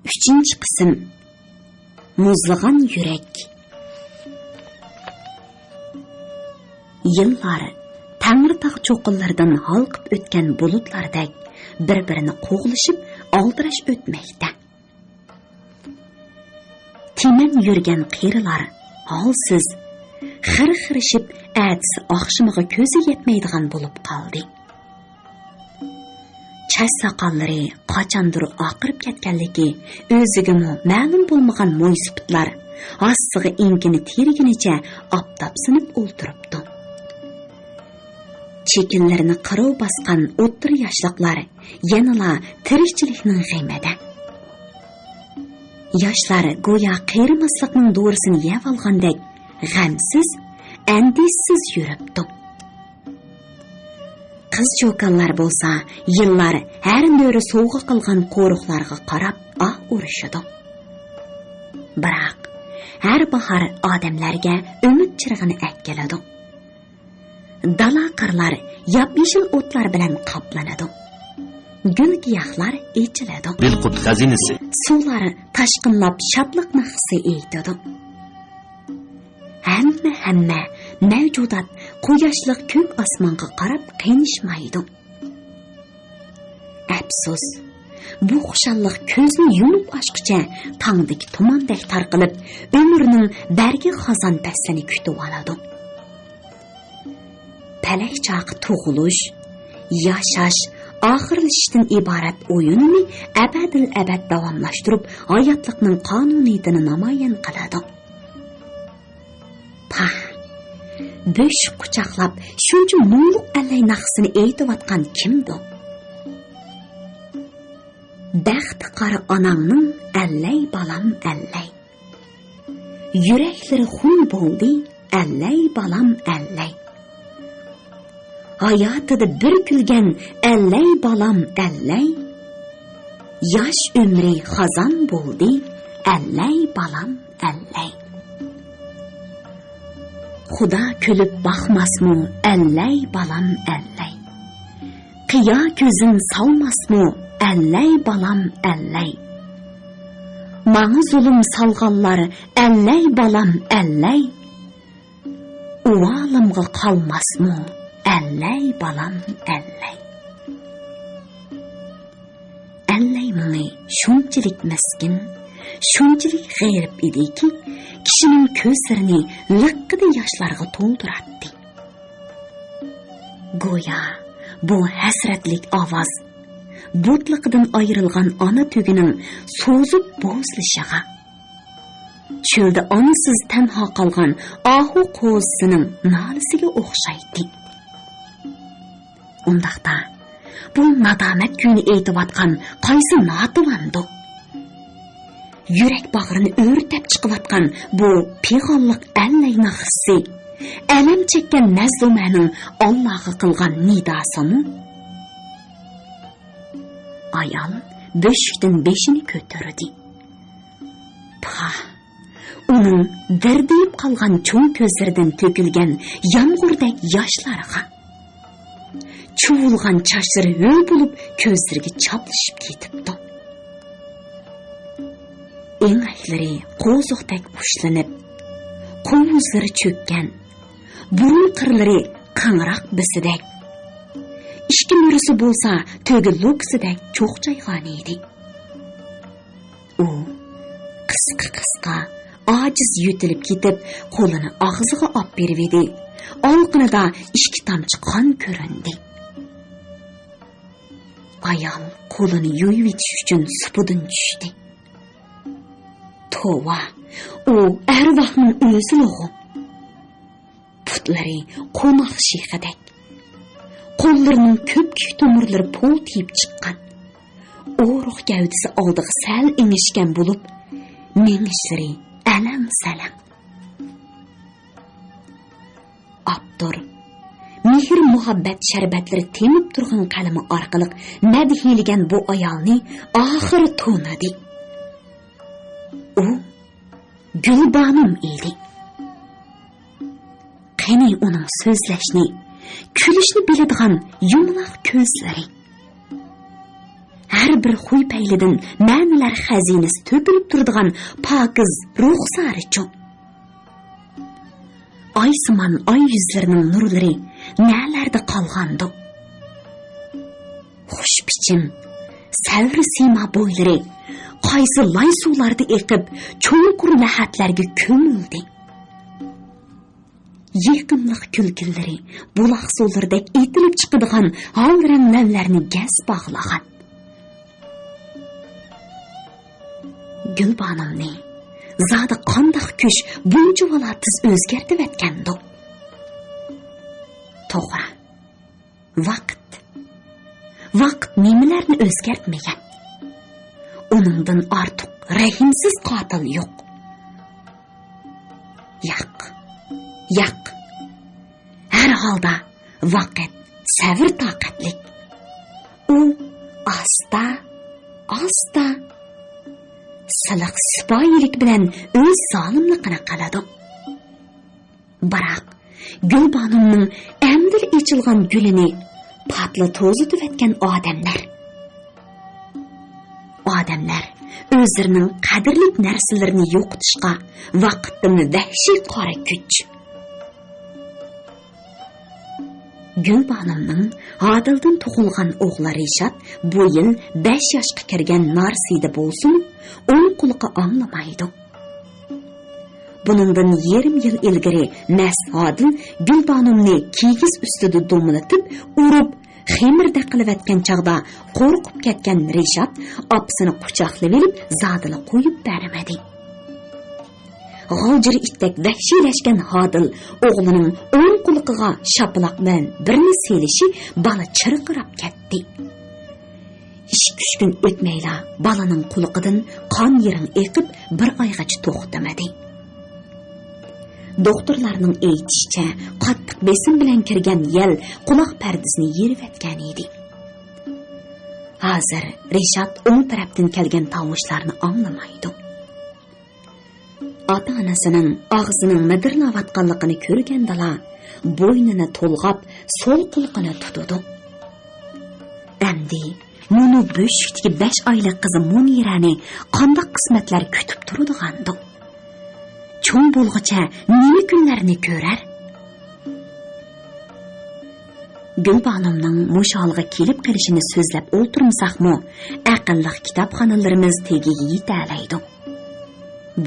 3. qism. Muzlagan yürek. Yıllar Tangritog cho'qinlaridan halqib o'tgan bulutlardek bir-birini qo'g'lishib aldirash o'tmoqda. Timan yurgan qerilar holsiz, xir-xirishib atsi oqshimiga ko'zi yetmaydigan bo'lib qoldi. Chash soqollari qachondir oqirib ketganligi o'zigami ma'lum bo'lmagan mo'ysipitlar ostiga enkini teriginicha optopsinib o'ltiribdi. Chekinlarini qirov bosgan o'ttir yoshliqlar yanala tirikchilikning g'aymida. Yoshlar go'yo qiyrimaslikning do'risini yeb olgandek g'amsiz, andishsiz yuribdi. Qiz cho'kanlar bo'lsa, yillar har nöri sovg'a qilgan qo'riqlarga qarab urishadi. Biroq har bahor odamlarga umid chirig'ini akkaladi. Dala qirlar yap-yeshil o'tlar bilan qoplanadi. Gul-giyohlar echiladi. Dilqut xazinasi. Suvlar tashqinlab shodliqni hissi etadi. Hamma mavjudot quyoshliq ko'k osmonga qarab qiynishmaydi. Afsus, bu xushalliq ko'zni yumib ochqicha tongdagi tumandek tarqilib, umrning bargi xazon faslini kutib oladi. Palak chaqi tug'ilish, yashash, oxirlashishdan iborat o'yinni abadil abad davomlashtirib, hayotlikning qonuniyatini namoyon qiladi. Bo'sh quchoqlab shuncha mungluq allay naqsini aytayotgan kimdi? Baxti qora onangning allay balam allay. Yuraklari xun bo'ldi, allay balam allay. Hayotida bir kulgan allay balam allay. Yosh umri xazon bo'ldi, allay balam allay. Xudo kulib baxmasmi, allay balam allay. Qiyo ko'zin solmasmi, allay balam allay. Manga zulm salganlar allay balam allay. Uvalimga qolmasmi, allay balam allay. Allay meni shunchalik miskin, shunchalik g'ayrib ediki, kishining ko'zlarini liqqida yoshlarga to'ldiratdi. Go'yo bu hasratlik ovoz bo'tliqidan ayrilgan ona tugining so'zib bo'zlishiga, cho'lda onasiz tanho qolgan ohu qo'zisining nolisiga o'xshaydi. Undaqda bu nadomat kuyini aytayotgan qaysi notuvandi? Yurak bag'rini o'rtab chiqayotgan bu pig'onliq allayni hissi, alam chekkan mazlumaning Allohga qilgan nidosimi? Ayol beshikdan beshini ko'tardi. Uning dirdiyib qolgan cho'ng ko'zlaridan to'kilgan yomg'irdak yoshlarga, chuvilgan chochlari yo'l bo'lib ko'zlariga chaplashib ketibdi. Engaklari qo'ziqdek ushlanib, qovuzlari cho'kkan, burun qirlari qangroq bisidek, ishki murisi bo'lsa to'gi lo'ksidek cho'qchaygan edi. U qisqa ojiz yutilib ketib, qo'lini og'ziga olib berib edi. Olqinida 2 tomchi qon ko'rindi. Ayol qo'lini yuvib etish uchun supudan tushdi. Tova, u arvohning o'zi-lo'g'u. Putlari qo'noq shixadek. Qo'llarining ko'pkik tomirlari po'l tiyib chiqqan. O'roq gavdisi oldiga sal engishgan bo'lib, mengishlari alang-salang. Abdur mehr muhabbat sharbatlari temib turgan qalami orqali madhiylagan bu ayolni oxiri to'nadi. U Gulbonim edi. Qani uning so'zlashni, kulishni biladigan yumloq ko'zlari. har bir huy paylidan ma'nilar xazinasi to'kilib turadigan pokiz ruxsari cho'q. Aysimon ay yuzlarining nurlari nelarda qolgandi? Xush bichim, savri sima bo'ylari qaysi loy suvlarda eqib, cho'nqur lahatlarga ko'mildi. Yaqinliq kulgillari buloq suvlardek etilib chiqadigan holrang lavlarni gaz bog'lagan. Gulbanimni zodi qandoq kuch buncha valotiz o'zgartib etgandi. To'g'ri. Vaqt nimalarni o'zgartmagan. Uningdan ortiq rahimsiz qotil yo'q. Yo'q. Har holda vaqt sabr toqatlik. U asta siliq sipoyilik bilan o'z zolimligini qiladi. Biroq Gulbanimning amdir echilgan gulini patla to'zitib etgan odamlar o'zlarining qadrli narsalarini yo'qotishga vaqtni vahshiy qora kuch. Gulbanimning Odildan tug'ilgan o'g'li Rishot bu yil 5 yoshga kirgan narsida bo'lsin, o'ng quliqi anglamaydi. Buningdan yarim yil ilgari Nas Odil Gulbanimni kigiz ustida do'mlatib, urib, xemirda qilib etgan chaqda qo'rqib ketgan Rishot opsini quchoqlab olib, zodila qo'yib bermadi. G'ojir itdek vahshiylashgan Odil o'g'lining o'ng quliqiga shapaloq bilan birini selishi bola chirqirab ketdi. 2-3 kun o'tmayla balaning quliqidan qon yiring eqib bir oygacha to'xtamadi. Doktorlarning aytishicha, qattiq besim bilan kirgan yel quloq pardasini yerib etgan edi. Hozir Rishot o'ng tarafdan kelgan tovushlarni anglamaydi. Ota-onasining og'zining midirlayotganligini ko'rgandala, bo'ynini to'lg'ab, so'l quliqini tutdi. Endi Munu bo'shikdagi 5 oylik qizi Munirani qanday qismatlar kutib turadigandı. Cho'ng bo'lg'icha nima kunlarni ko'rar? Gulbanimning musholga kelib qilishini so'zlab o'ltirmasaqmi, aqlli kitobxonalarimiz tegiga yetalaydi.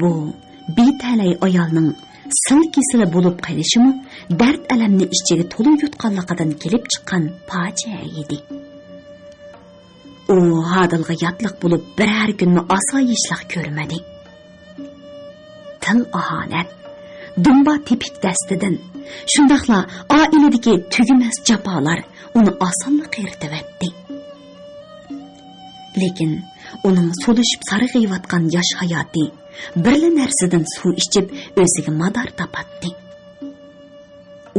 Bu betalay ayolning silkisili bo'lib qilishimi, dard alamni ichiga to'lib yutganligidan kelib chiqqan fojia edi. U Odilga yotliq bo'lib biror kunni osoyishlik ko'rmadi. Til ahonat, dumba tepik dastidan, shundaqla oiladagi tugimas jafolar uni osonlik eritib etdi. Lekin uning so'lishib sarg'ayotgan yosh hayoti birla narsadan suv ichib o'ziga mador topatdi.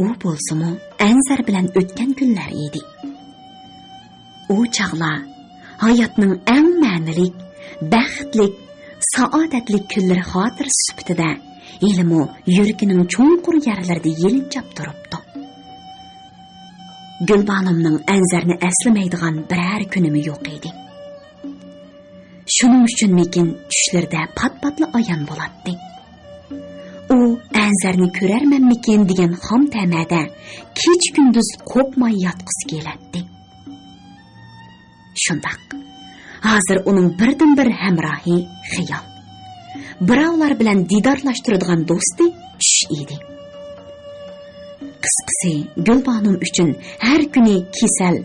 U bo'lsa-mu Anzar bilan o'tgan kunlar edi. U chaqlar hayotning eng ma'nilik, baxtlik, saodatlik kunlari xotir sifatida ilmu yuragining cho'nqur yaralarida yelinchab turibdi. Gulbanimning Anzarni eslamaydigan biror kunimi yo'q edi. Shuning uchun mekin tushlarda pat-patli ayon bo'ladi. U Anzarni ko'rarmanmikin degan xom tamada kech kunduz qo'pmay yotqisi keladi. Shundaq. Hozir uning birdan-bir hamrohi xiyol. Birovlar bilan didorlashtiradigan do'sti tush edi. Qisqasi, Gulbanim uchun har kuni kesal,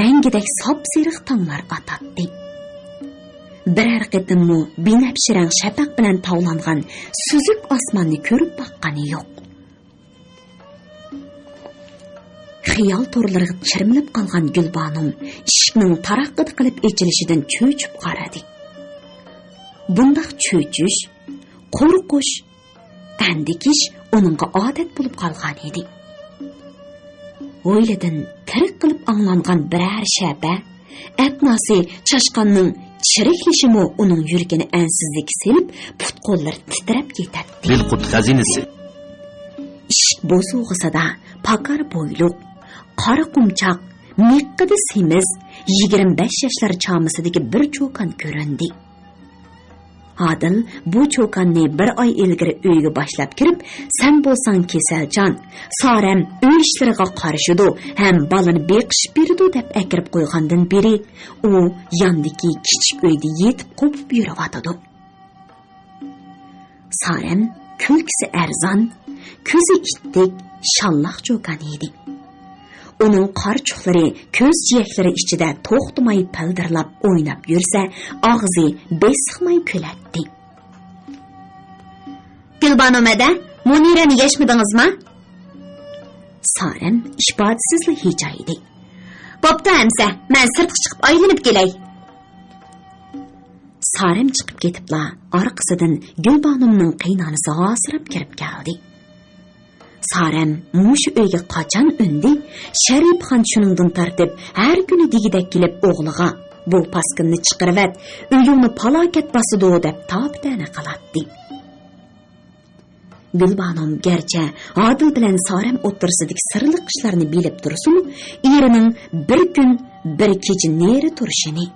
rangidek sop-seriq tonglar atatdi. Biror qitimmi binafshirang shafaq bilan tovlangan suzuk osmonni ko'rib baqqani yo'q. Xiyol to'rlariga chirmilib qolgan Gulbanim eshikning taraqqid qilib echilishidan cho'chib qaradi. Bundaq cho'chish, qo'rqish, andikish uningga odat bo'lib qolgan edi. O'yladan tirik qilib anglangan biror shaba, apnosi chashqonning chiriklishimi uning yuragini ansizlik selib, put-qo'llar titrab ketadi. Bilqut xazinasi. Eshik bo'zug'isida pakar bo'yliq, qora qumchoq, meqqida semiz, 25 yaşlar çağmısıdaki bir çokan göründü. Adil bu çokanni bir ay ilgiri uyga başlap kirib, sen bolsan keselcan, Sarem uy ishlariga qarashidu, ham balani beqishib berdi deb akirib qo'ygandan beri u yandiki kichik uyda yetib qopib yuribotidi. Sarem kulkisi arzon, ko'zi ittik, shalloq chokan edi. Onun qarchuqlari ko'z jiyaklari ichida to'xtamay pildirlab o'ynab yursa, og'zi besiqmay kulatdi. Gulbanomada Munirani yashmadingizmi? Sarem ishbodisizli hijaydi. Bo'pti amsa, men sirtga chiqib aylanib kelay. Sarem chiqib ketibla, orqasidan Gulbanomning qiynonisi g'osirab kirib keldi. Sarem mushu uyga qachon undi, Sharipxon shuningdan tartib har kuni digidek kelib o'g'liga bu paskinni chiqarib, uyingni falokat bosidi deb topdana qilatdi. Gulbanom garchi Odil bilan Sarem o'tirsidagi sirli ishlarni bilib tursin, erining bir kun bir kecha neri turishini,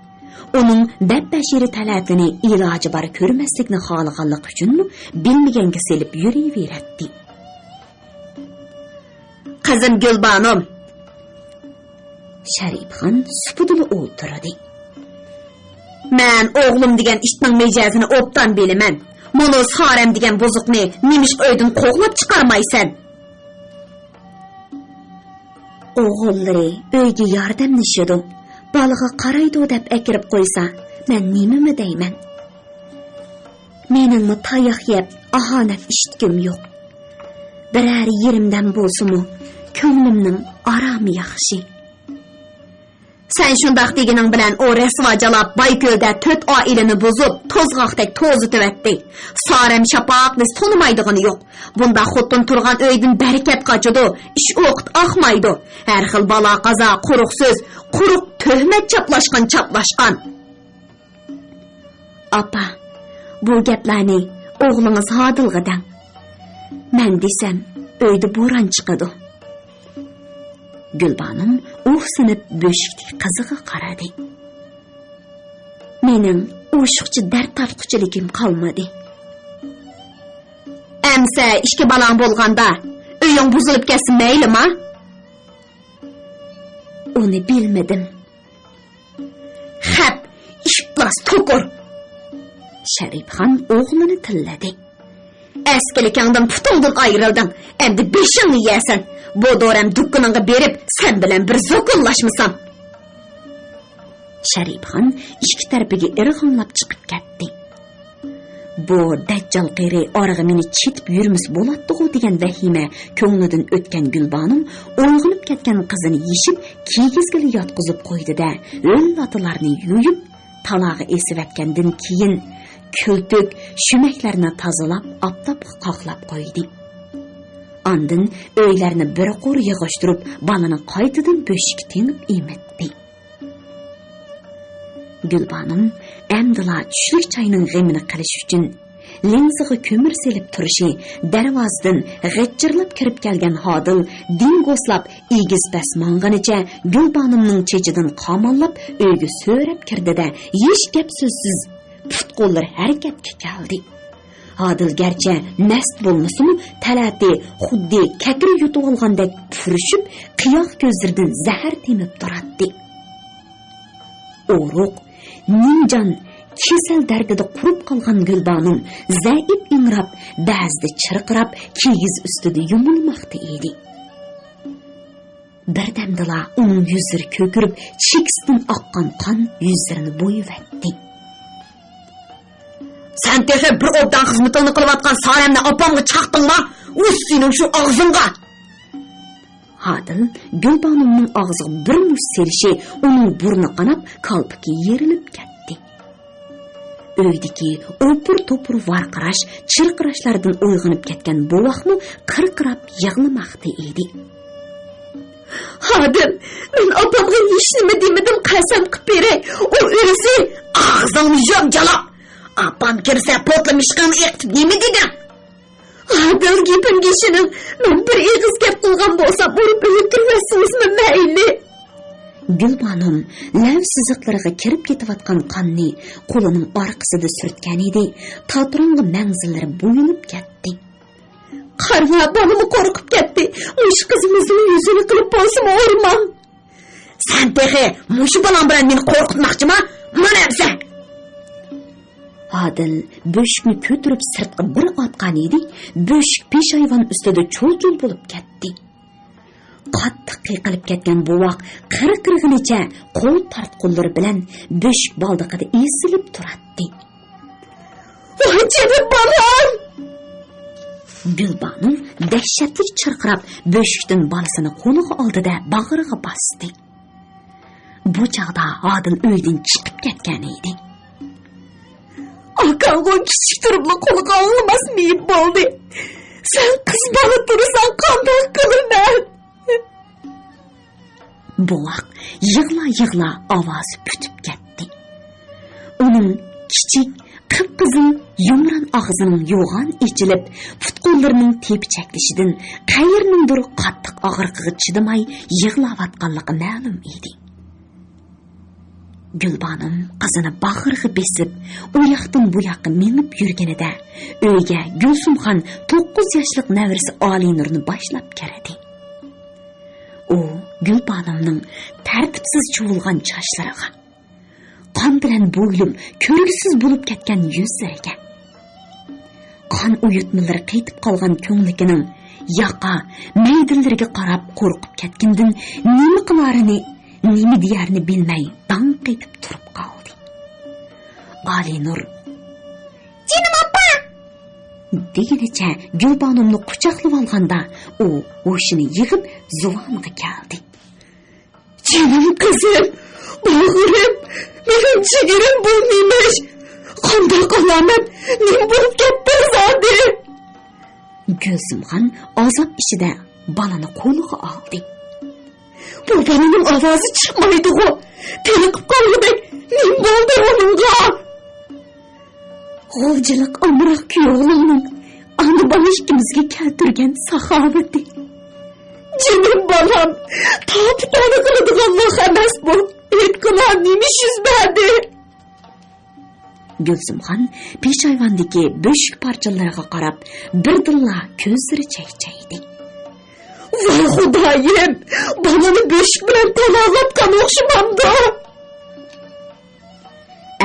uning dabbashiri talatini iloji bor ko'rmaslikni xohlaganlik uchun bilmaganga selib yuraveradi. Qizim Gulbanom. Sharipxon supudili o'tirdi. Men o'g'lim degan ishning mejazini obdan bilaman. Mono Sarem degan buzuqni nimish uydan qo'g'lab chiqarmaysan. O'g'illari uyga yordamlashadi. Baliga qaraydi deb akirib qo'ysa, men nimami deyman? Meningmi tayoq yeb ahonat ishitgim yo'q. Biror yerimdan bo'lsa-mu, ko'nglimning aromi yaxshi. Sen shundoq degining bilan o rasvo jalab Bayko'lda 4 oilani buzib, to'zg'oqdek to'zitib etdi. Sarem shapaqni tonimaydig'ini yo'q. Bunda xotin turgan uydan barakat qochadi, ish o'qit oqmaydi. Har xil balo qazo, quruq so'z, quruq tuhmat chaplashgan. Apa, bu gaplarni o'g'lingiz Hodilg'idan. Men desam, uyda bo'ron chiqadi. Gulbanom o'xsinib bo'shikdek qiziga qaradi. Mening o'shiqchi dard tortquchiligim qolmadi. Amsa ishga balang bo'lganda uying buzilib ketsin maylimi? Uni bilmadim. Xap, ishplas to'kur. Sharipxon o'g'lini tilladi. Eskilikingdan putingdan ayrilding, endi beshingni yesin. Bu do'ram dukkaningga berib, sen bilan bir zo'qinlashmisam? Sharipxon ikki tarafiga irg'onlab chiqib ketdi. Bu dajjal qiri orig'i meni chetib yurmis bo'ladi-ku degan vahima ko'nglidan o'tgan Gulbanom o'yg'ilib ketgan qizini yishib, kiygizgili yotqizib qo'ydi-da, o'llatlarni yuyib, talog'i esivatgandan keyin kultuk shumaklarni tozalab, aptapga qoqlab qo'ydi. Andın öylerini bir qo'r yig'ishtirib, balani qaytadan bo'shikka tengib emitdi. Gulbanom amdila tushlik choyning g'amini qilish uchun linsiga ko'mir selib turishi, darvozadan g'ijirlab kirib kelgan Hodil dingoslab egiz pasmonganicha Gulbanomning chechidan qamallab uyga so'rab kirdi-da, hech gap so'zsiz put-qo'llar harakatga keldi. Hodil garchi mast bo'lmasa-mu, talati xuddi kakri yutib olgandek purishib, qiyoq ko'zlaridan zahar temib turadi. O'ruq, ninjon, kesal dardida qurib qolgan Gulbanom zaif ingrab, ba'zida chirqirab, kigiz ustida yumilmoqda edi. Birdamdala uning yuzlari ko'kirib, chekisdan oqqan qon yuzlarini bo'yvatdi. Sen tehe bir obdan xizmetini qilib Saremni opamga chaqdingmi? O'z sening shu og'zingga. Hodil Gulbanomning og'ziga bir mush serishi, uning burni qanab, qalbiki yerilib ketdi. Uydagi o'pir-to'pir varqirash, chirqirashlardan uyg'onib ketgan bu vaqtni qirqirab yig'lamoqda edi. Hodil, men opamga hech demadim, qasam qilib beray. U o'zi og'zingni yom jalab. Apam kirsa potlamishqani eqtib nima dedim? Hodil gapimga ishoning, men bir eg'iz gap qilgan bo'lsam, urib o'ldirasizmi mayli? Gulbanom lav siziqlariga kirib ketayotgan qonni qo'lining orqasida surtgan edi. Tatrong'i manzillari bo'yilib ketdi. Qarg'a bolami qo'rqib ketdi. Mush qizimizning yuzini qilib bo'lsin o'rmon. Sen tehe mush bolam bilan meni qo'rqitmoqchimi? Mana sen. Adil böşkni ko'tirib sirtqa bir otgan edi. Böşk peshayvon ustida cho'l-cho'l bo'lib ketdi. Qattiq qiqilib ketgan buvoq qirqirg'inicha qo'l tortqunlari bilan böşk baldiqida esilib turadi. Voy jibim bolam! Gulbanom dahshatli chirqirab böşkdan bolasini qo'liga oldida bag'riga bosdi. Bu chaqda Adil uydan chiqib ketgan edi. Akango kichik turibli qo'liga olmas miyib bo'ldi. Sen qiz bola tursan qanday qilaman? Buvoq yig'la ovozi putib ketdi. Uning kichik qip-qizil yumran og'zining yo'g'on ichilib, putqo'llarining tepchaklishidan qayernindir qattiq og'riqiga chidamay yig'layotganligi ma'lum edi. Gulbanom qizini bag'riga besib, u yoqdan bu yoqqa minib yurganida uyga Gulsumxon 9 yoshlik nevrisi Alinurni boshlab keldi. U Gulbanomning tartibsiz chuvilgan sochlariga, qon bilan bo'ylib, ko'rgisiz bo'lib ketgan yuzlariga, qon uyutmalari qaytib qolgan ko'nglikining yoqa maydinlariga qarab qo'rqib ketgandan nima qilarini, nima deyarini bilmay danq etib turib qoldi. Alinur "Jinim oppa!" deganicha Gulbanomni quchoqlab olganda, u o'shini yig'ib zuvoniga keldi. "Jinim qizim, bo'g'rim, mening jigirim bo'lmaymish. Qanday qilaman? Nima bo'lib ketdi zodi?" Gulsumxon azob ichida balani qo'liga oldi. "Bu balaning ovozi chiqmaydi-ku. Teliqib qolgudek. Nima bo'ldi uningga?" G'ovjilik amroq kuyovlining ana bola ikkimizga keltirgan saxovati. "Jinim bolam, topitani qiladiganlar emas bu. Etqilar nima yuzbadi?" Gulsumxon peshayvondagi bo'shik parchalariga qarab birdilla ko'zlari chaychaydi. "Voy xudoyim, bolani bo'shik bilan talog'atgan o'xshamamda."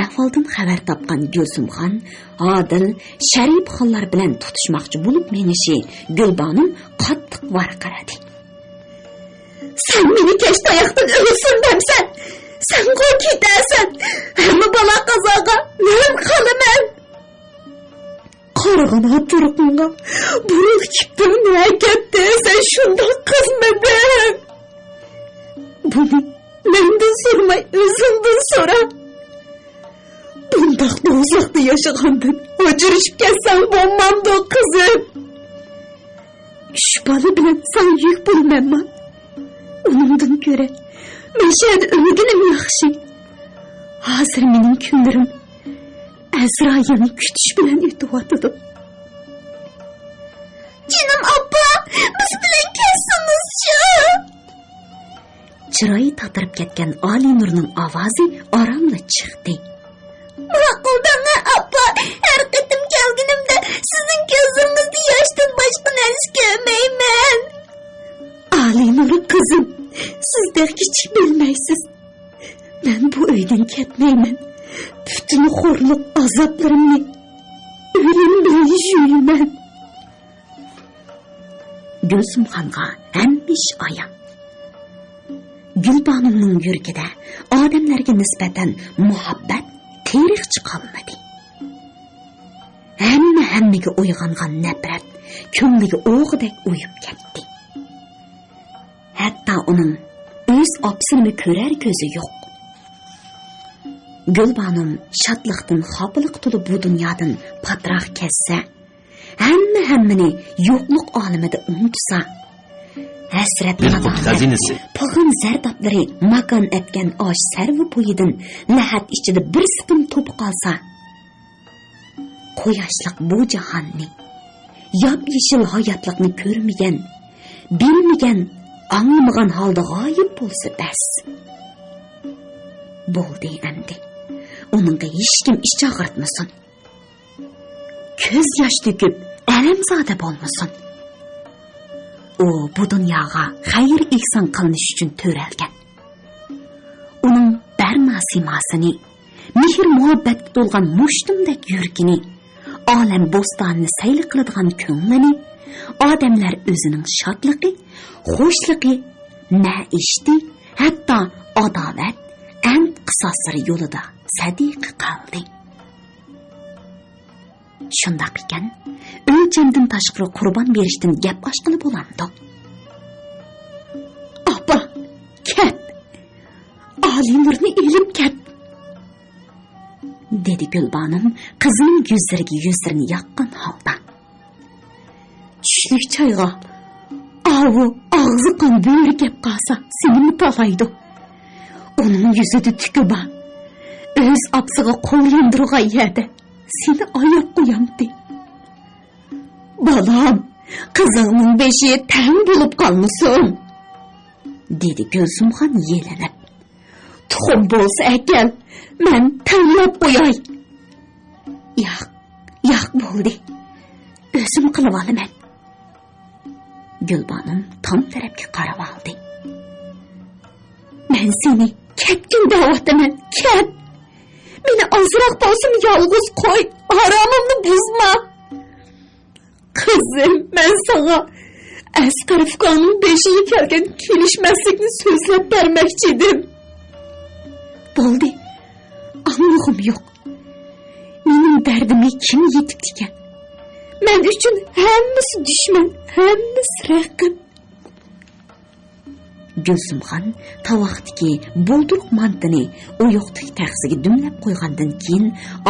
Ahvoldan xabar topgan Gulsumxon Adil Sharif xonlar bilan tutishmoqchi bo'lib menishi Gulbanom qattiq varqiradi. "Sen meni kechtayoqdan o'lsirmamsan. Sen qo'y ketasan. Hamma bola qazoga men qolaman." Qarg'ana turqinga burun kiptim ne ketdi, sen shundoq qizmading. Buni mendan so'ramay o'zingdan so'ra. Bundaq do'zaxda yashagandan ajrashib ketsang bo'lmamdi qizim. Shu bola bilan sen yuk bo'lmayman. Uningdan ko'ra mashhad o'lganim yaxshi. Hozir mening kunlarim Azrailni kutish bilan o'tyapti. "Jinim oppa, biz bilan kelsinizchi." Chiroyi tatirib ketgan Alinurning ovozi oromla chiqdi. "Ma'quldan oppa, har qatim kelganimda sizning ko'zingizda yoshdan boshqa narsa ko'rmayman." "Alinur qizim, sizdek kichik bilmaysiz. Men bu uydan ketmayman. Bütün xo'rliq azoblarimni o'lim bilan yuyman." Gulsumxonga hamish oyon. Gulbanomning yuragida odamlarga nisbatan muhabbat tarixchi qolmadi. Hammaga uyg'ongan nafrat ko'ngliga o'g'idek uyib ketdi. Hatto uning o'z opsini ko'rar ko'zi yo'q. Gulbanom shodlikdan xopiliq to'lib bu dunyodan patroq ketsa, hammani yo'qlik olamida unutsa, hasrat xazinasi pog'in zardoblari makon etgan osh sarvi bo'yidan lahat ichida bir siqim to'p qolsa, quyoshliq bu jahonni, yop-yeshil hayotlikni ko'rmagan, bilmagan, anglamagan holda g'oyib bo'lsa bas. Bo'ldi endi. Onunğa hech kim ish chaqirtmasin. Ko'z yosh to'kib, alamzoda bo'lmasin. U bu dunyoga xayr ihson qilinish uchun to'ralgan. Uning barma simasini, mehr muhabbatga to'lgan mushtumdek yuragini, olam bo'stonini sayli qiladigan ko'nglini, odamlar o'zining shodligi, xo'shligi, maishti, hatto adovat, ant qisoslari yo'lida sadiq qildi. Shundoq ekan, o'lchamdan tashqari qurbon berishdan gap ochqili bo'lamdi. Opa, ket. Alinurni ilib ket. Dedi Gulbanim qizining yuzlarini yoqqan holda. Tushlik choyga avu og'zi qon bo'ri gap qolsa seni mutalaydi. Uning yuzida tuki bor. O'z opsiga qo'l yondirgan yerda seni oyoq qo'yamdi. Balam, qizingning beshi tang bo'lib qolmasin, dedi Gulsumxon yelanib. Tuxum bo'lsa ekan, men tanlab qo'yay. Yo'q bo'ldi. O'zim qilib olaman. Gulbanim tom tarafga qarab oldi. Men seni ketgin da'vataman, ket. Meni ozroq bo'lsin yolg'iz qo'y, oromimni buzma. Qizim, men sana Asqar Fuqaning beshiga kelgan kelishmaslikni so'zlab bermoqchi edim. Bo'ldi. Anlığım yo'q. Mening dardimga kim yetib ekan? Men uchun hammasi dushman, hammasi raqib. Gulsumxon tavoqdagi bulduruq mantini oyoqdagi taxsiga dumlab qo'ygandan keyin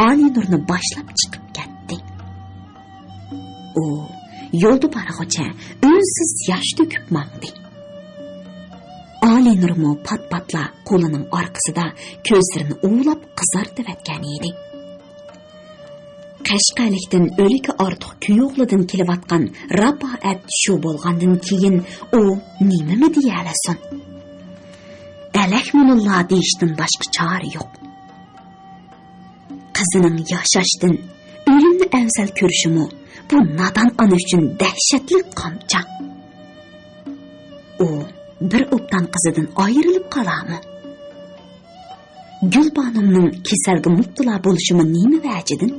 Alinurni boshlab chiqib ketdi. U yo'lda borg'icha o'ziz yosh to'kib mangdi. Alinurmo pat-patla qo'lining orqasida ko'zlarini ovlab qizartib atgan edi. Qashqalikdan o'lika ortiq kuyovlidan kelayotgan raboat shu bo'lgandan keyin u nima deyalasin? Alahmullah deyishdan boshqa chora yo'q. Qizining yashashdan o'limni afzal ko'rishimi bu nodon ona uchun dahshatli qamcha. U bir o'pdan qizidan ayrilib qolarmi? Gulbanimning kasalga mubtalo bo'lishimi nima vajidan?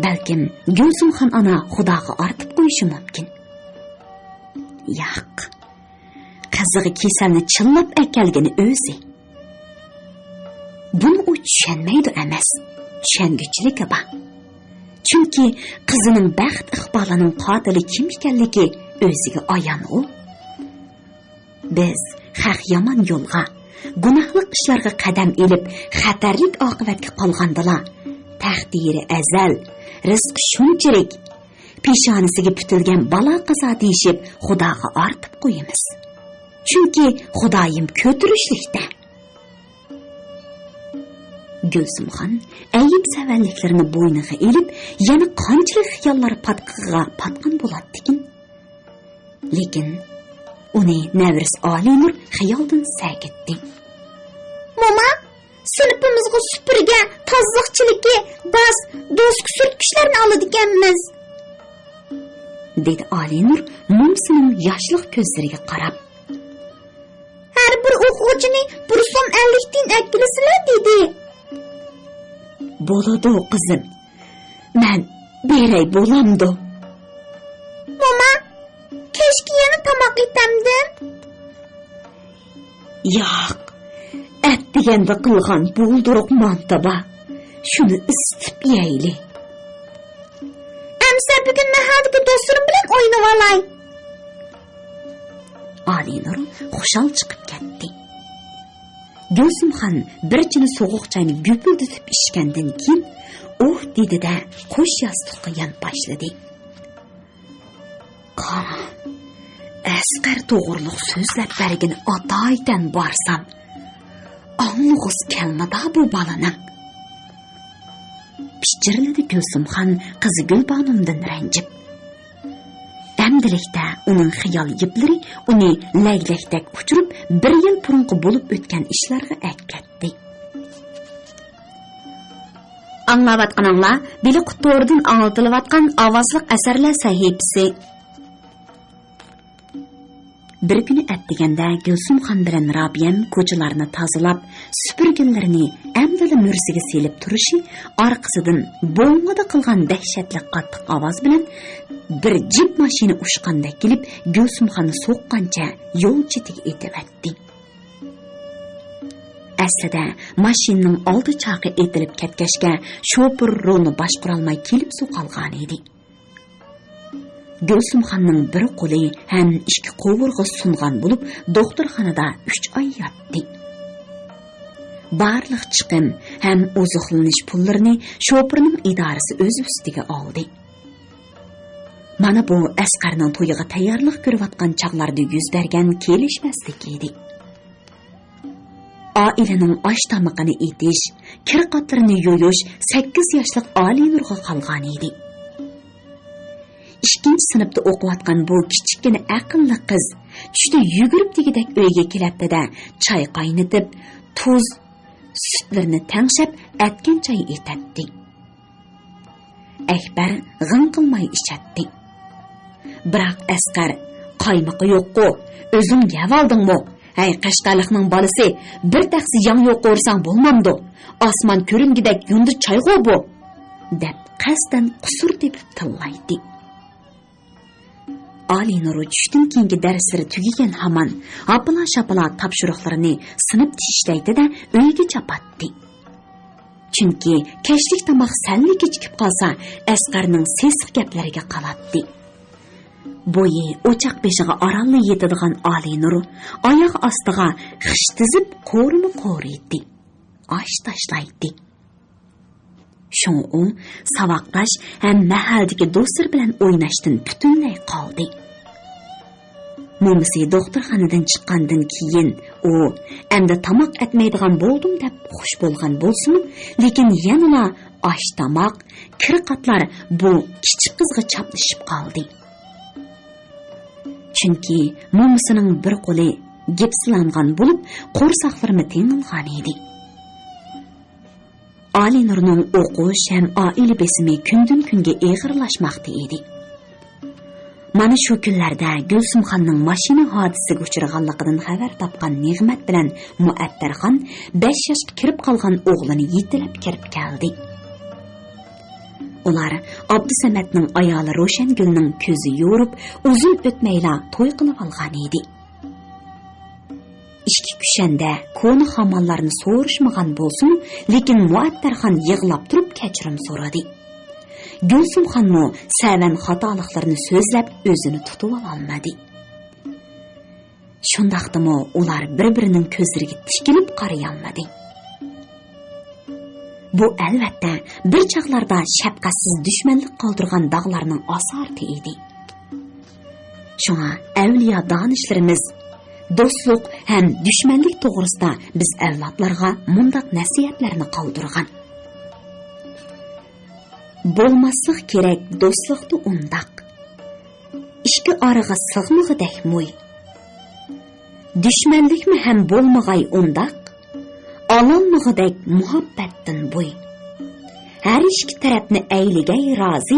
Balkim Gulsumxon ana Xudoga ortib qo'yishi mumkin. Yo'q. Qiziga kasalni chillab akalgani o'zi. Buni u tushunmaydi emas. Tushunguchiligi bor. Chunki qizining baxt iqbolining qotili kim ekanligi o'ziga ayon u. Biz haq yomon yo'lga, gunohli ishlarga qadam elib, xatarli oqibatga qolgandilar. Taqdiri azal, rizqi shunchalik peshonasiga putilgan balo qazo deyishib Xudoga ortib qo'yamiz. Chunki Xudoyim ko'tirishlikda. Gulsumxon ayib savalliklarini bo'yniga elib, yana qanchalik xiyollar patqan bo'ladi-kin. Lekin uni navris Alinur xiyoldan sagitdi. Mama, sinfimizga supurga, tozliqchilikka, bas, do'st surtkichlarni oladiganmiz, dedi Alinur mumsining yoshliq ko'zlariga qarab. Har bir o'quvchini bir so'm 50 tin akkilisizlar dedi. Bo'ladi qizim. Men beray bo'lamdi. Mama, kechki yana tomoq etamdim. Yo'q. Et deganda qilgan bulduruq mantaba. Shuni isitib yeyli. Amsa bugun mahallada do'stlarim bilan o'ynab olay. Alinur xushal chiqib ketdi. Gulsumxon bir chini sovuq choyni gupilditib ichgandan keyin dedi-da qo'sh yostiqqa yon boshladi. Qara, Asqar to'g'riliq so'zlab bergin atoydan borsam, anlug'is kelmada bu balaning. Pichirladi Gulsumxon qizi Gulbanimdan ranjib. Endilikdə onun xiyal yiplari uni laylakdek uçurib, bir yil burunqi bo'lib o'tgan ishlarga әkketdi. Anlavatqanыңlar, Bili Qutordan anlatılayotgan ovozliq asarlar sahifasi. Bir kuni atdiganda Gulsumxon bilan Robiyam ko'chalarni tozalab, supurginlarini amdala mursiga selib turishi orqasidan bo'ng'ida qilgan dahshatli qattiq ovoz bilan bir jip mashina ushqandek kelib, Gulsumxonni so'qqancha yo'l chetiga etivatdi. Aslida mashinaning oldi chaqi etilib ketgachga shofir rolni boshqara olmay kelib so'qalgan edi. Gulsumxonning bir qo'li ham ikki qovurg'a sungan bo'lib, doktorxonada 3 oy yotdi. Barliq chiqim ham oziqlanish pullarini shofirning idorasi o'z ustiga oldi. Mana bu Asqarning to'yiga tayyorlik ko'rayotgan chaqlarda yuz bergan kelishmaslik edi. Ailening osh tomiqini etish, kir-qotlarini yo'yish 8 yoshlik Olinurga qolgan edi. 2-chi sinfda o'qiyotgan bu kichikgina aqlli qiz tushda yugurib degidek uyga kelibdi-da, choy qaynatib, tuz, sutlarni tangshab, atgan choy etatdi. Akbar g'ing qilmay ichatdi. Biroq Asqar qaymoqi yo'q-ku, o'zing yeb oldingmi? Hey Qashqarlikning bolasi, bir taxsi yang yo'q ko'rsang bo'lmamdi. Osmon ko'ringidek yundir choyg'u bu, deb qasdan qusur deb tillaydi. Olinur tushdan keyingi darslari tugagan hamon apala-shapala topshiriqlarini sinib tishlaydi-da, uyga chapatdi. Chunki kashlik tomoq salli kechikib qolsa, Asqarning sesiq gaplariga qalatdi. Bo'yi o'choq beshiga orolli yetadigan Olinur oyoq ostiga xish tizib qo'rini qo'riydi. Osh tashlaydi. Shunga u savoqdash ham mahaldagi do'stlar bilan o'ynashdan butunlay qoldi. Momisi doktorxonadan chiqqandan keyin u endi tomoq etmaydigan bo'ldim deb xush bo'lgan bo'lsin, lekin yana osh tomoq, kir-qatlar bu kichik qizga chaplashib qoldi. Chunki momisining bir qo'li gipslangan bo'lib, qo'rsaqlarimi tengilgan edi. Olinurning o'qish ham oila besimi kundan kunga og'irlashmoqda edi. Mana shu kunlarda Gulsumxonning mashina hodisasiga uchraganligidan xabar topgan Nig'mat bilan Muattarxon 5 yoshga kirib qolgan o'g'lini yetilab kirib keldi. Ular Abdusamatning ayoli Ro'shangulning ko'zi yo'rib, uzun o'tmayla to'y qilib olgan edi. Ishki kushanda ko'ni xamonlarni so'rishmagan bo'lsin, lekin Muattarxon yig'lab turib kechirim so'radi. Gulsumxonmi savan xatoliklarni so'zlab o'zini tutib olmadi. Shundaqdimi ular bir-birining ko'zlariga tikilib qaraya olmadi. Bu albatta bir chaqlarda shafqatsiz dushmanlik qoldirgan dog'larning asarati edi. Shunga avliyo donishlarimiz do'stlik ham dushmanlik to'g'risida biz avlodlarga mundaq nasihatlarni qoldirgan. Bo'lmaslik kerak do'stlikda undaq. Ishki orig'a sig'mig'idek mo'y. Dushmanlikmi ham bo'lmag'ay undaq. Ololmig'idek muhabbatdan bo'y. Har ikki tarafni ayligay rozi,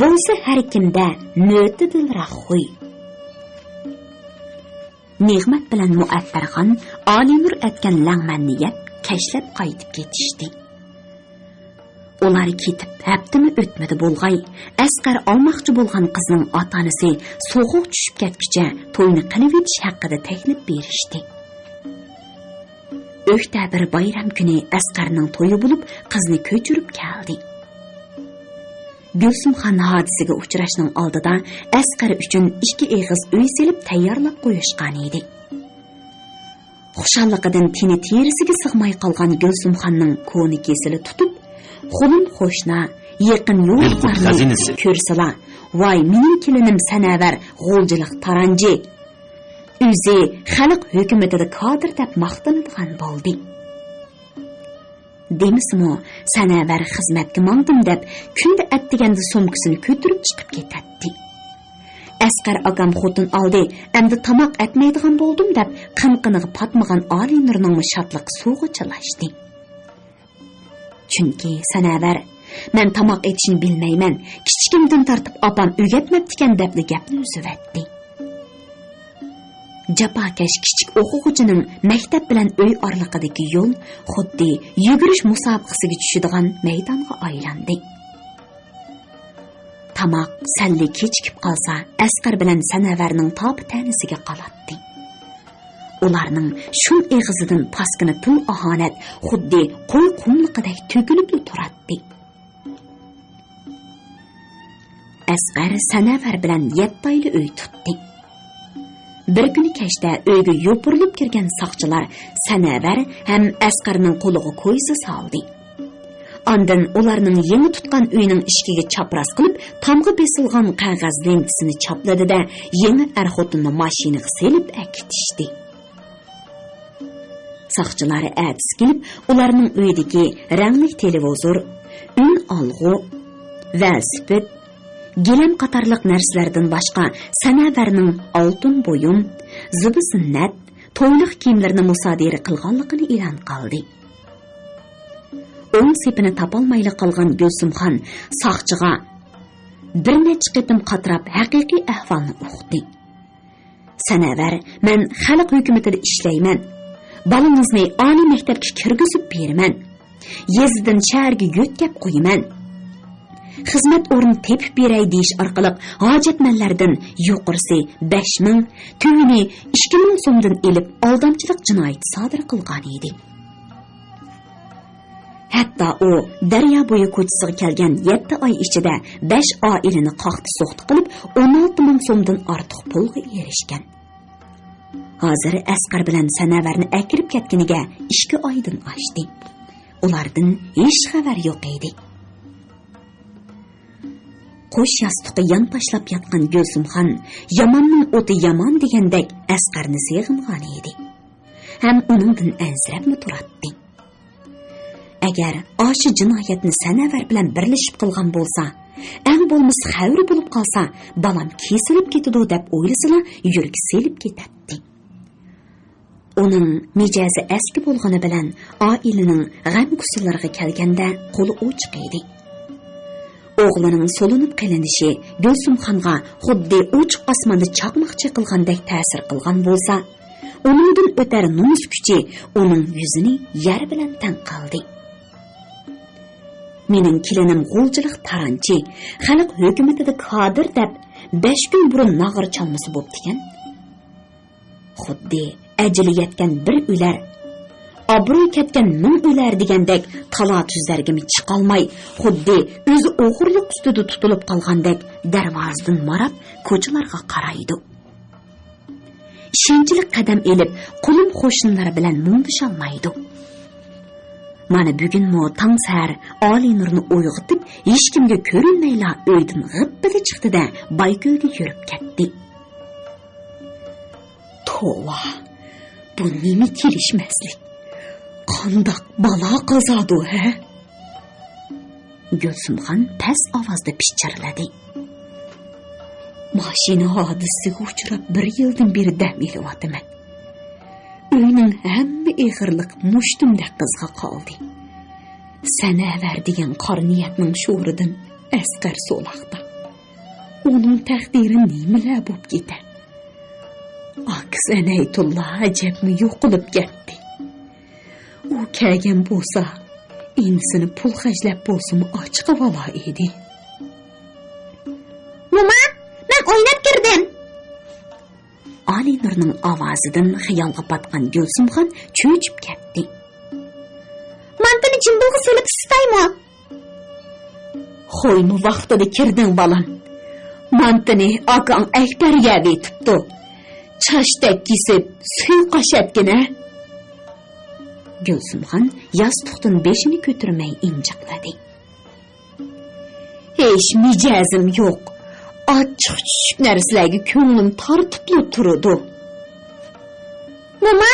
bo'lsa har kimda mo'tadilroq xuy. Nig'mat bilan Muattarxon Olinur aytgan langmanni yeb, kashlab qaytib ketishdi. Ular ketib, haftami o'tmadi bo'lg'ay, Asqar olmoqchi bo'lgan qizning ota-onasi so'g'uq tushib ketguncha to'yni qilib etish haqida taklif berishdi. O'ktabir bayram kuni Asqarning to'yi bo'lib, qizni ko'chirib keldi. Gulsumxon hodisiga uchrashning oldida Asqar uchun 2 eg'iz uy selib tayyorlab qo'yishgan edi. Xushalligidan tini terisiga sig'may qolgan Gulsumxonning ko'ni kesili tutib, Xulun qo'shna, yaqin yo'llarni ko'rsala, "Voy, mening kelinim sanavar, g'o'ljilik taranji. O'zi xalq hukumatida kadr deb maqtanadigan bo'ldi." Demismi, sanavar xizmatga mangdim deb kunda atdiganda sumkasini ko'tarib chiqib ketadi. Asqar akam xotin aldı, endi tamaq etmeydigan boldum deb qınqınığı patmagan Ali Nurning şatlıq suğu çalashdi. Chunki Sanavar, men tamaq etishni bilmayman, kichikimdan tartib apam o'rgatmabdikan debli gapni uzivatdi. Japokash kichik o'quvchining maktab bilan uy oraliqidagi yo'l xuddi yugurish musobaqasiga tushadigan maydonga aylandi. Tamaq salli kechikib qolsa, Asqar bilan Sanavarning topi tanisiga qolatdi. Ularning shun eg'izidan paskini til ahonat xuddi qo'y qumliqidek to'kilib turardi. Asqar Sanavar bilan 7 oyli uy tutdi. Bir kuni kechda uyga yopirilib kirgan soqchilar Sanavar ham Asqarning qo'liga ko'ysa soldi. Ondan ularning yangi tutgan uyning ishkiga chapras qilib, tamg'i besilgan qog'oz lentisini chapladi-da, yangi er-xotinni mashinaga selib akitishdi. Soqchilar atis kelib, ularning uyidagi rangli televizor, un olg'u, velosiped, gilam qatorliq narsalardan boshqa Sanavarning oltin bo'yum, zubi sunnat, to'yliq kiyimlarini musodara qilganligini e'lon qildi. O'ng sepini topolmayli qolgan Gulsumxon soqchiga bir necha qitim qatirab haqiqiy ahvolni uqdi. Sanavar, men xalq hukumatida ishlayman. Balangizni oliy maktabga kirgizib beraman. Yezidan shaharga yo'tkab qo'yaman. Xizmat o'rni tepib beray deyish orqali hojatmanlardan yuqorisi 5000, tuvini 2000 so'mdan elib aldamchilik jinoyati sodir qilgan edi. Hatta o daryo bo'yi ko'chasiga kelgan 7 oy ichida 5 oilani qoqti-so'qti qilib 16 ming so'mdan ortiq pulga erishgan. Hozir Asqar bilan Sanavarni akirib ketganiga 2 oydan oshdi. Ulardan hech xabar yo'q edi. Qo'sh yostiqqa yon tashlab yotgan Gulsumxon yomonning o'ti yomon degandek Asqarni seg'ingan edi. Ham uningdan ansirabmi turardi. Agar oshi jinoyatni Sanavar bilan birlashib qilgan bo'lsa, eng bo'lmasa xavri bo'lib qolsa, balam kesilib ketadi deb o'ylasila, yuragi selib ketadi. Uning mijozi eski bo'lgani bilan oilaning g'am gusullariga kelganda qo'li ochiq edi. O'g'lining so'linib qilinishi Gulsumxonga xuddi ochiq osmonda chaqmoqchi qilgandek ta'sir qilgan bo'lsa, uningdan o'tar nomus kuchi uning yuzini yer bilan tang qildi. Mening kelinim g'ulchilik taranchi, xalq hukumatida kodir deb 5 kun burun nag'ir chalmasi bo'ptikan. Xuddi ajali yetgan bir uylar, obro'y ketgan ming uylar degandek talot-tuzlarga chiqolmay, xuddi o'zi o'g'irlik ustida tutilib qolgandek darvozadan marab ko'chalarga qaraydi. Ishonchli qadam elib, qo'lim qo'shnilari bilan mundisholmaydi. Mana bugun mo tong sahar Ali Nurni uyg'otib, hech kimga ko'rinmayla uydan g'ippida chiqdi-da, Bayko'ga yurib ketdi. Tova, bu nima kelishmaslik? Qandoq balo qazadu, ha? Gulsumxon past ovozda pichirladi. Mashina hodisiga uchrab 1 yildan beri dam olyapman. Uyning hamma ig'irlik mushtumda qizga qoldi. Sanavar degan qorniyatning sho'ridan Asqar so'laqda. Uning taqdiri nimalar bo'lib ketadi? Aksanaytulloh ajabmi yo'qolib ketdi. U kelgan bo'lsa, insini pul xajlab bo'lsa-mu ochiq valo edi. Mama, men o'ynab kirdim. Ali Nurning ovozidan xiyolga patgan Gulsumxon cho'chib ketdi. Mantini jimbilga solib istaymi? Xo'ymi vaqtida kirding balam. Mantini akang Akbar yetibdi. Chashdak kisib, suv qashatgina. Gulsumxon yostiqdan beshini ko'tarmay injiqladi. Hech mijozim yo'q. Ochiq tushuk narsalarga ko'nglim tortib turadi. Mama,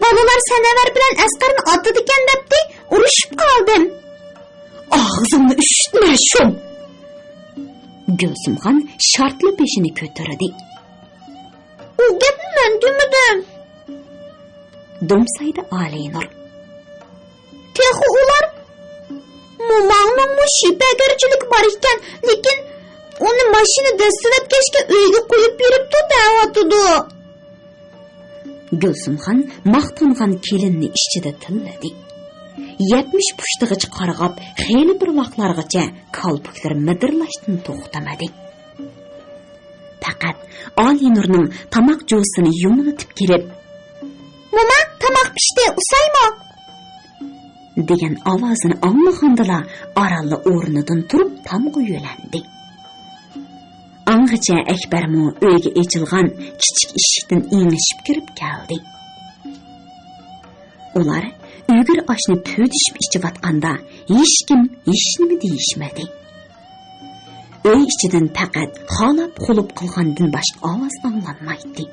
bolalar Sanavar bilan Asqarni otdi ekan debdi, urushib qoldim. Og'zimni eshitma shum. Gülsümxon shartli beshini ko'tardi. U gapni men demedim. Domsaydi Alinur. Texi ular Momangning shipagarchilik bor ekan, lekin uni mashina dastlab kechga uyga qo'yib beribdi deyotdi. Gülsümxon maqtangan kelinni ichida tilladi. 70 pushtig'ich qarg'ab, xeyli bir vaqtlargacha kalpuklar midirlashdan to'xtamadi. Faqat Alinurning tamoq jo'sini yumiltib kelib, "Moma, tamoq pishdi, usaymo?" degan ovozini anglagandala aralli o'rnidan turib tamg'a yo'landi. Angacha Akbarmu uyga echilgan kichik eshikdan engishib kirib keldi. Ular uygur oshni pudishib ichayotganda hech kim hech nima deyishmadi. Uy ichidan faqat xolab qulub qilgandan boshqa ovoz anglanmaydi.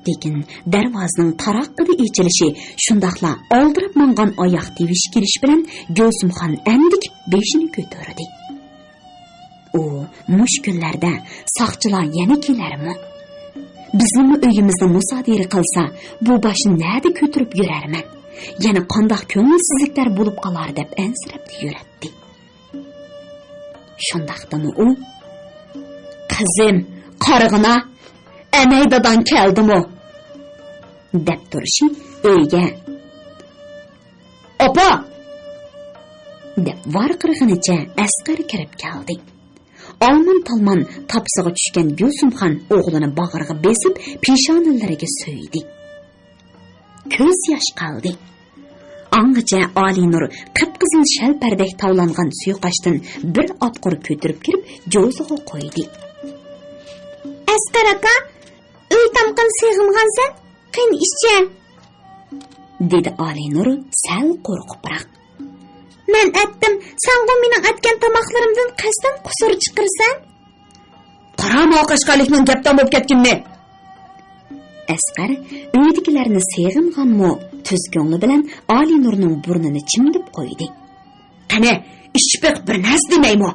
Lekin darvozaning taroqqida echilishi shundaqla oldirib mangan oyoq tevish kirish bilan Gülsümxon andik beshini ko'tardi. U mushkullarda soqchilar yana kelarmi? Bizning uyimizni musodara qilsa, bu boshni nada ko'tarib yurarman? Yana qandoq ko'ngilsizliklar bo'lib qolar deb ansirab yuradi. Shundaqdimi u? Qizim, qarig'ina, anaydadan keldimi? deb turishi uyga. Opa! deb varqirg'inicha Asqar kirib keldi. Alman talman tapsig'i tushgan Gülsümxon o'g'lini bag'riga besib, peshonalariga so'ydi. Ko'z yosh qaldi. Angacha Alinur qip-qizil shalpardek tavlangan suyuqashdan bir otqur ko'tirib kirib, jo'ziga qo'ydi. Asqar aka, uy tamqin sig'ingansan, qin ishchi, dedi Alinur sal qo'rqibroq. Men aytdim, sen bu mening aytgan tamoqlarimdan qasdan qusur chiqirsan? Qarama oqashqalikning gapdan bo'lib ketkinmi? Asqar uydagilarni seg'inganmi, tuz ko'ngli bilan Alinurning burnini chimdib qo'ydi. Qani, ishpiq bir nas demaymi?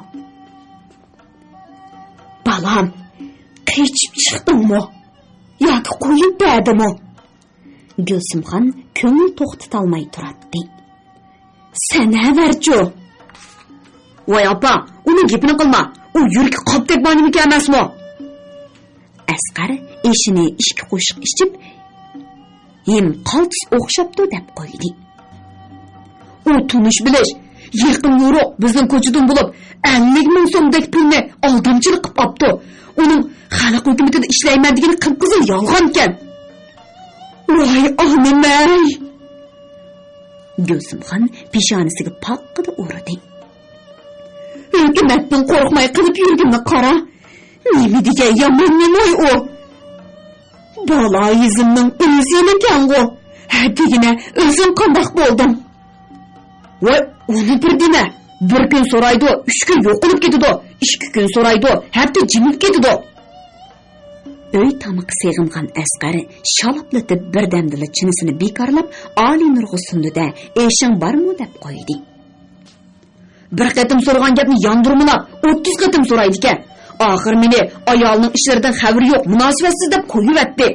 Balam, qichib chiqdingmi? Yoki qo'yib berdimi? Gülsümxon ko'ngil to'xtatolmay turadi. Sana vercu. Voy opa, uni gapini qilma. U yurki qopdek banimiki emasmi? Asqar ishini ishki qo'shiq ichib, "Hem qaltis o'xshabdi" deb qo'ydi. U tunish bilish, yaqin yo'roq bizning ko'chadan bo'lib, 50 ming so'mdek pulni aldamchilik qilib olibdi. Uning xalq hukumatida ishlayman degani qip-qizil yolg'on ekan. Voy onamay! Gülsümxon peshonasiga paqqida urdi. Hukumatdan qo'rqmay qilib yurganini qara. Nima degan yomon nemoy u? Bola yuzimning o'zi ekan-ku. Hadegina o'zim qandoq bo'ldim? Voy, uni bir dema. Bir kun so'raydi, 3 kun yo'qolib ketadi, 2 kun so'raydi, hatto jimib ketadi. Uy tamoqi seg'ingan Asqar shaloplatib birdamdila chinisini bekorlab Alinurga sundida, "Eshing bormi?" deb qo'ydi. Bir qatim so'rgan gapni yondirmilab 30 qatim so'raydi ekan. Oxir meni ayolning ishlaridan xabari yo'q, munosibatsiz deb qo'yibdi.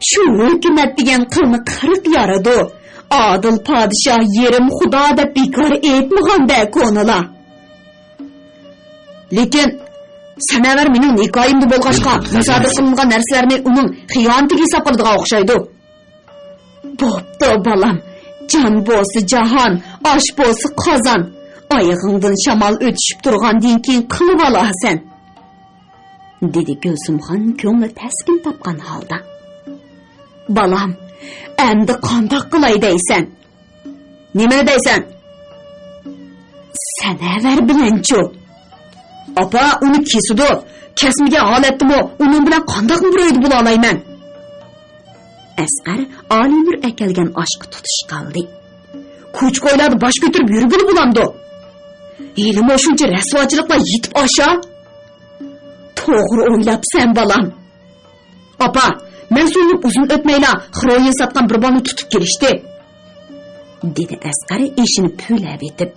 Shu hukumat degan qilni 40 yaradi. Adil podshoh yerim xudo deb bekor aytmaganda ko'nala. Lekin sanavar mening nikoyimda bo'lg'ashqa, musodara qilingan narsalarni uning xiyonatiga hisob qiladigan o'xshaydi. Bo'pti balam, jon bo'lsa jahon, osh bo'lsa qozon. Oyog'ingdan shamol o'tishib turgandan keyin qilib olasan, dedi Gülsümxon ko'ngli taskin topgan holda. Balam, endi qandoq qilay deysan? Nima deysan? Sanavar bilanchu. Opa, uni kesidi. Kesmagan holatdimi, uning bilan qandoq muroyid bo'la olayman? Asqar Alinur akalgan oshga tutish qoldi. Kuch qo'yladi bosh ko'tarib yurgili bo'lamdi. Elim shuncha rasvochiliklar yetib osha? To'g'ri o'ylabsan balam. Opa, men so'nib uzun o'tmayla xiroyin satgan bir bolani tutib kelishdi, dedi Asqar ishini puylab etib.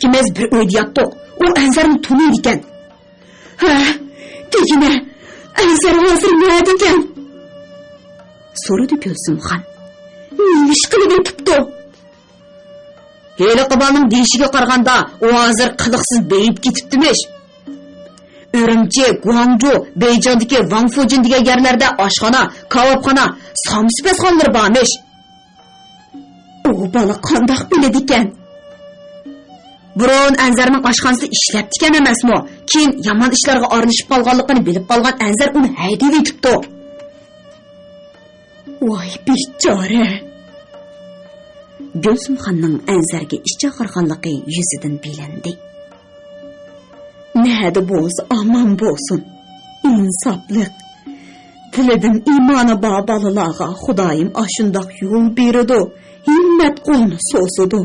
ikkimiz bir uyda yattık. O Anzarni tanıydı ekan. Ha, degine Anzar hozir nima ekan? So'radi Gulsumxon. Nima ish qilib ketibdi? Heli qibalning deyishiga qaraganda, u hozir qiliqsiz beyib ketibdimish. Urumchi, Guangzhou, Beyjondagi Wangfujin degan yerlarda oshxona, kebobxona, samsipasxonalar bormish. U bola qandoq biladi ekan? Burun Anzarning oshxonasida ishlabdi ekan emasmi? Keyin yomon ishlarga aralashib qolganligini bilib qolgan Anzar uni haydab ketibdi. Voy bechora. Gulsumxonning Anzarga ish chaqirganligi yuzidan bilindi. Nada bo'lsa aman bo'lsin. İnsaflik. Tilidan imoni bor bolalarga Xudoyim ashundoq yo'l beradi. Himmat qo'lni so'zidi.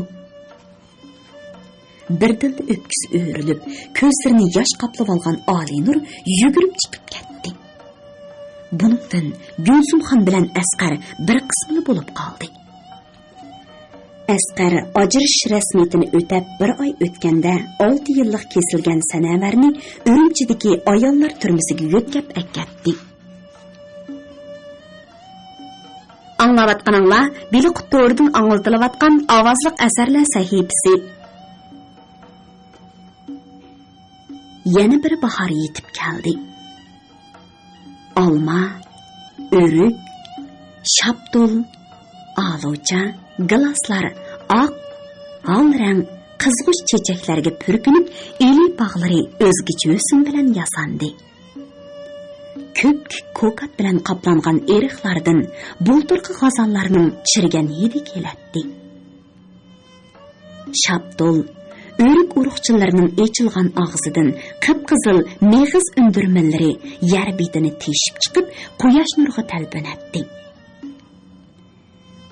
Birdilda o'pkisi o'rilib, ko'zlarini yosh qaplab olgan Olinur yugurib chiqib ketdi. Bundan Gulsumxon bilan Asqar bir qismli bo'lib qoldi. Asqar ajrish rasmiyatini o'tab bir oy o'tganda 6 yillik kesilgan Sanavarni Urumchidagi ayollar turmasiga yo'tkab akatdi. Anglavatqaninglar Bili Qutordan anglatilayotgan ovozliq asarlar sahifasi. Yana bir bahor yetib keldi. Olma, o'rik, shaptul, alocha, gilaslar oq, al rang qizg'ish chechaklarga purkinib, eli bog'lari o'zgacha yo'sin bilan yasandi. Ko'p ko'kat bilan qoplangan eriqlardan bulturqi g'azallarning chirigan hidi keladi. Shaptul, o'rik urug'chilarining echilgan og'zidan qip-qizil meg'iz undirmalari yer betini teshib chiqib, quyosh nuriga talpinatdi.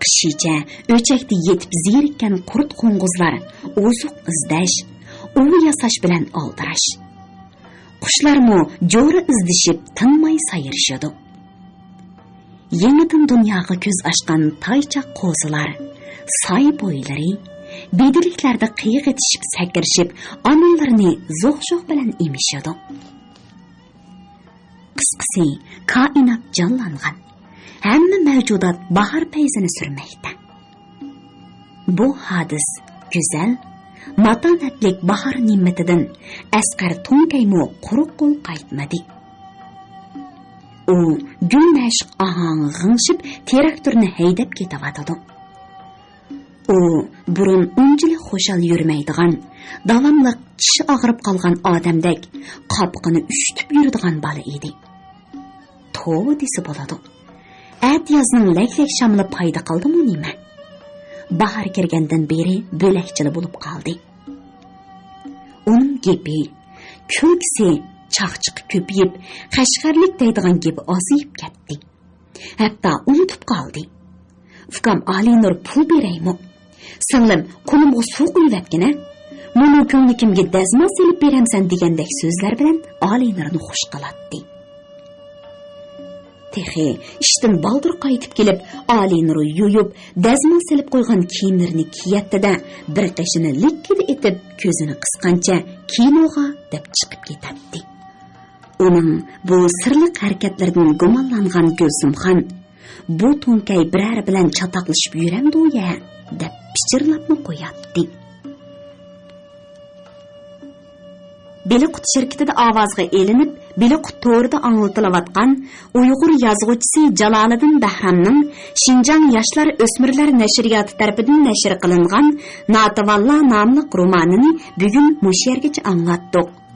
Qishicha o'chakda yetib zerikkan qurt qo'ng'izlar ozuq izdash, uv yasash bilan oldirash. Qushlarmi jo'ra izdishib tinmay sayrishadi. Yangidan dunyoga ko'z ochgan toychaq qo'zilar, soy bo'ylari, bediliklarda qiyiq etishib sakrishib, onalarini zo'q-sho'q bilan emishadi. Qisqasi, koinot jonlangan. Hamma mavjudot bahor payzini surmoqda. Bu hadis go'zal, matonatlik bahor ne'matidan Asqar to'nkaymo quruq qo'l qaytmadi. U gulnash ohang g'ingshib traktorni haydab ketavotdi. U burun unchalik xo'shal yurmaydigan, davomli tishi og'rib qolgan odamdek qopqini ushtib yuradigan bola edi. To'g'ri desa bo'ladi. At yazning laklak shamli payda qildimi nima? Bahor kirgandan beri bo'lakchili bo'lib qoldi. Uning gapi, kulgisi chaqchiq ko'payib, qashqarlik deydigan gapi ozayib ketdi. Hatto unutib qoldi. Ukam Olinur pul beraymi? Singlim, qo'limga suv quyvatgina. Meni ko'ngli kimga dazmol silib beramsan degandek so'zlar bilan Olinurni xush qilatdi. Texi ishdan baldir qaytib kelib, Olinur yuyib, dazmol silib qo'ygan kiyimlarini kiyatdi-da, bir qashini likkida etib, ko'zini qisqancha kinoga deb chiqib ketadi. Uning bu sirli harakatlaridan gumonlangan Gulsumxon bu to'nkay birar bilan chatoqlashib yuramdi-ya deb pichirlabmi qo'yatdi. Beliqut shirkatida ovozga elinib, Beliqut to'rida anglatilayotgan Uyg'ur yozuvchisi Jaloliddin Bahramning Shinjang yoshlar o'smirlar nashriyoti tarafidan nashr qilingan Natavalla nomli romanini bugun mush yergacha anglatdik.